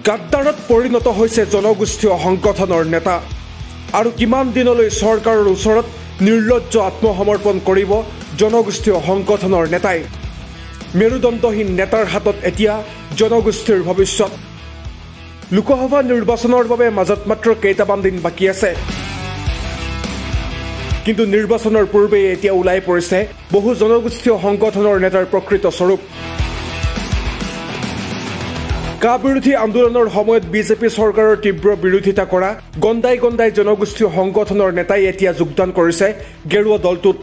গাদ্দাৰত পৰিণত হৈছে জনগোষ্ঠীয় সংগঠনৰ নেতা আৰু কিমান দিনলৈ চৰকাৰৰ ওচৰত নিৰ্লজ্জ আত্মসমৰ্পণ কৰিব জনগোষ্ঠীয় সংগঠনৰ নেতাই মেৰুদণ্ডহীন নেতাৰ হাতত এতিয়া জনগোষ্ঠীৰ ভৱিষ্যত লোকসভা নিৰ্বাচনৰ বাবে মাজত মাত্ৰ কেইটামান দিন বাকী আছে কিন্তু নিৰ্বাচনৰ পূৰ্বে এতিয়া ওলাই পৰিছে বহু জনগোষ্ঠীয় সংগঠনৰ নেতাৰ প্ৰকৃত স্বৰূপ কা বিৰোধী আন্দোলনৰ সময়ত বিজেপি চৰকাৰৰ তীব্ৰ বিৰোধিতা কৰা গণ্ডাই গণ্ডাই জনগোষ্ঠীয় সংগঠনৰ নেতাই এতিয়া যোগদান কৰিছে গেৰুৱা দলটোত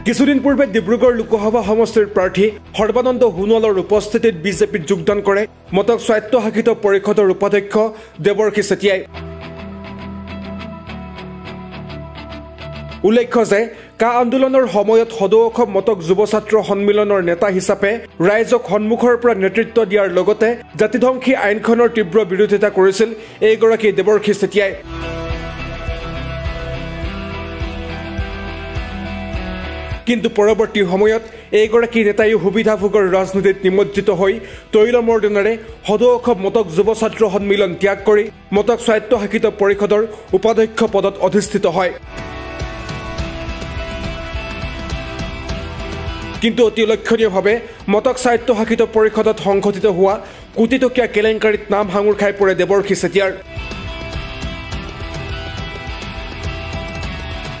কিছুদিন পূৰ্বে ডিব্ৰুগড় লোকসভা সমষ্টিৰ প্ৰাৰ্থী সৰ্বানন্দ সোণোৱালৰ উপস্থিতিত বিজেপিত যোগদান কৰে মটক স্বায়ত্তশাসিত পৰিষদৰ উপাধ্যক্ষ দেৱৰ্ষী চেতিয়াই উল্লেখ্য যে কা আন্দোলনৰ সময়ত সদৌ অসম মটক যুৱ ছাত্ৰ সন্মিলনৰ নেতা হিচাপে ৰাইজক সন্মুখৰ পৰা নেতৃত্ব দিয়াৰ লগতে জাতিধ্বংসী আইনখনৰ তীব্ৰ বিৰোধিতা কৰিছিল এইগৰাকী দেৱৰ্ষী চেতিয়াই কিন্তু পৰৱৰ্তী সময়ত এইগৰাকী নেতাই সুবিধাভোগৰ ৰাজনীতিত নিমজ্জিত হৈ তৈলমৰ্দনেৰে সদৌ অসম মটক যুৱ ছাত্ৰ সন্মিলন ত্যাগ কৰি মটক স্বায়ত্তশাসিত পৰিষদৰ উপাধ্যক্ষ পদত অধিষ্ঠিত হয় কিন্তু অতি লক্ষণীয়ভাৱে মটক স্বায়ত্তশাসিত পৰিষদত সংঘটিত হোৱা কোটিটকীয়া কেলেংকাৰীত নাম সাঙুৰ খাই পৰে দেৱৰ্ষী চেতিয়াৰ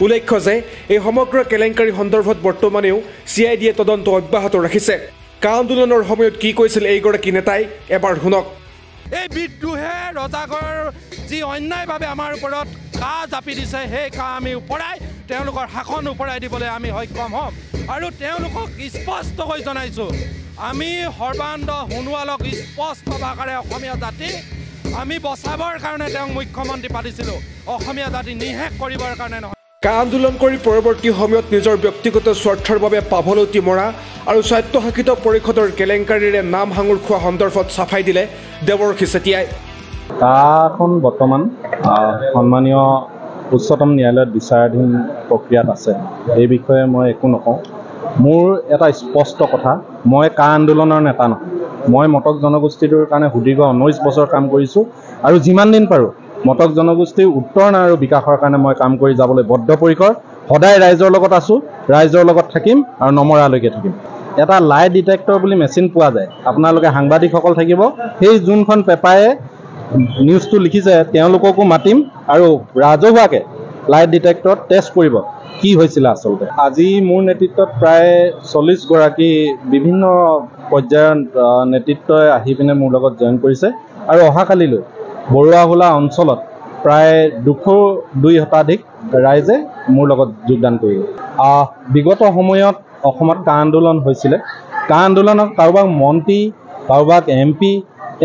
উল্লেখ্য যে এই সমগ্ৰ কেলেংকাৰী সন্দৰ্ভত বৰ্তমানেও CIDয়ে তদন্ত অব্যাহত ৰাখিছে কা আন্দোলনৰ সময়ত কি কৈছিল এইগৰাকী নেতাই এবাৰ শুনক এই বিদ্ৰোহে ৰজাগৰ যি অন্যায়ভাৱে আমাৰ ওপৰত কা জাপি দিছে সেই কা আমি ওপৰাই তেওঁলোকৰ শাসন ওপৰাই দিবলৈ আমি সক্ষম হ'ম আৰু তেওঁলোকক স্পষ্টকৈ জনাইছোঁ আমি সৰ্বানন্দ সোণোৱালক স্পষ্ট ভাষাৰে অসমীয়া জাতি আমি বচাবৰ কাৰণে তেওঁক মুখ্যমন্ত্ৰী পাতিছিলোঁ অসমীয়া জাতি নিশেষ কৰিবৰ কাৰণে নহয় কা আন্দোলন কৰি পৰৱৰ্তী সময়ত নিজৰ ব্যক্তিগত স্বাৰ্থৰ বাবে পাভলতি মৰা আৰু স্বায়ত্তশাসিত পৰিষদৰ কেলেংকাৰীৰে নাম সাঙুৰ খোৱা সন্দৰ্ভত চাফাই দিলে দেৱৰ্ষী চেতিয়াই কাখন বৰ্তমান সন্মানীয় উচ্চতম ন্যায়ালয়ত বিচাৰাধীন প্ৰক্ৰিয়াত আছে এই বিষয়ে মই একো নকওঁ মোৰ এটা স্পষ্ট কথা মই কা আন্দোলনৰ নেতা নহয় মই মটক জনগোষ্ঠীটোৰ কাৰণে সুদীৰ্ঘ 19 বছৰ কাম কৰিছোঁ আৰু যিমান দিন পাৰোঁ মটক জনগোষ্ঠীৰ উত্তৰণ আৰু বিকাশৰ কাৰণে মই কাম কৰি যাবলৈ বদ্ধপৰিকৰ সদায় ৰাইজৰ লগত আছোঁ ৰাইজৰ লগত থাকিম আৰু নমৰালৈকে থাকিম এটা লাই ডিটেক্টৰ বুলি মেচিন পোৱা যায় আপোনালোকে সাংবাদিকসকল থাকিব সেই যোনখন পেপাৰে নিউজটো লিখিছে তেওঁলোককো মাতিম আৰু ৰাজহুৱাকৈ লাই ডিটেক্টৰত টেষ্ট কৰিব কি হৈছিল আচলতে আজি মোৰ নেতৃত্বত প্ৰায় 40 গৰাকী বিভিন্ন পৰ্যায়ৰ নেতৃত্বই আহি পিনে মোৰ লগত জইন কৰিছে আৰু অহাকালিলৈ বৰুৱাহোলা অঞ্চলত প্ৰায় 202 শতাধিক ৰাইজে মোৰ লগত যোগদান কৰিব বিগত সময়ত অসমত কা আন্দোলন হৈছিলে কা আন্দোলনক কাৰোবাক মন্ত্ৰী কাৰোবাক MP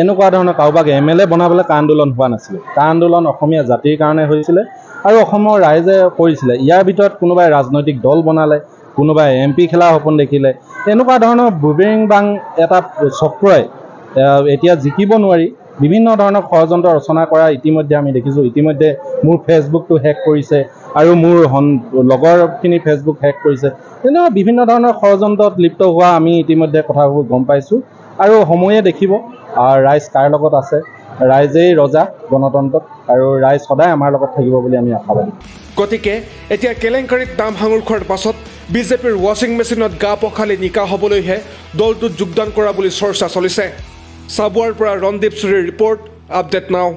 এনেকুৱা ধৰণৰ কাৰোবাক MLA বনাবলৈ কা আন্দোলন হোৱা নাছিলে কা আন্দোলন অসমীয়া জাতিৰ কাৰণে হৈছিলে আৰু অসমৰ ৰাইজে কৰিছিলে ইয়াৰ ভিতৰত কোনোবাই ৰাজনৈতিক দল বনালে কোনোবাই MP খেলা সপোন দেখিলে এনেকুৱা ধৰণৰ বুবেৰিং বাং এটা চক্ৰই এতিয়া জিকিব নোৱাৰি বিভিন্ন ধৰণৰ ষড়যন্ত্ৰ ৰচনা কৰা ইতিমধ্যে আমি দেখিছোঁ ইতিমধ্যে মোৰ ফেচবুকটো হেক কৰিছে আৰু মোৰ লগৰখিনি ফেচবুক হেক কৰিছে তেনেকুৱা বিভিন্ন ধৰণৰ ষড়যন্ত্ৰত লিপ্ত হোৱা আমি ইতিমধ্যে কথাবোৰ গম পাইছোঁ আৰু সময়ে দেখিব ৰাইজ কাৰ লগত আছে ৰাইজেই ৰজা গণতন্ত্ৰত আৰু ৰাইজ সদায় আমাৰ লগত থাকিব বুলি আমি আশাবাদী গতিকে এতিয়া কেলেংকাৰীত নাম সাঙুৰ খোৱাৰ পাছত বিজেপিৰ ৱাশ্বিং মেচিনত গা পখালি নিকা হ'বলৈহে দলটোত যোগদান কৰা বুলি চৰ্চা চলিছে চাবুৱাৰ পৰা ৰণদীপ চুৰীৰ ৰিপৰ্ট আপডেট নাও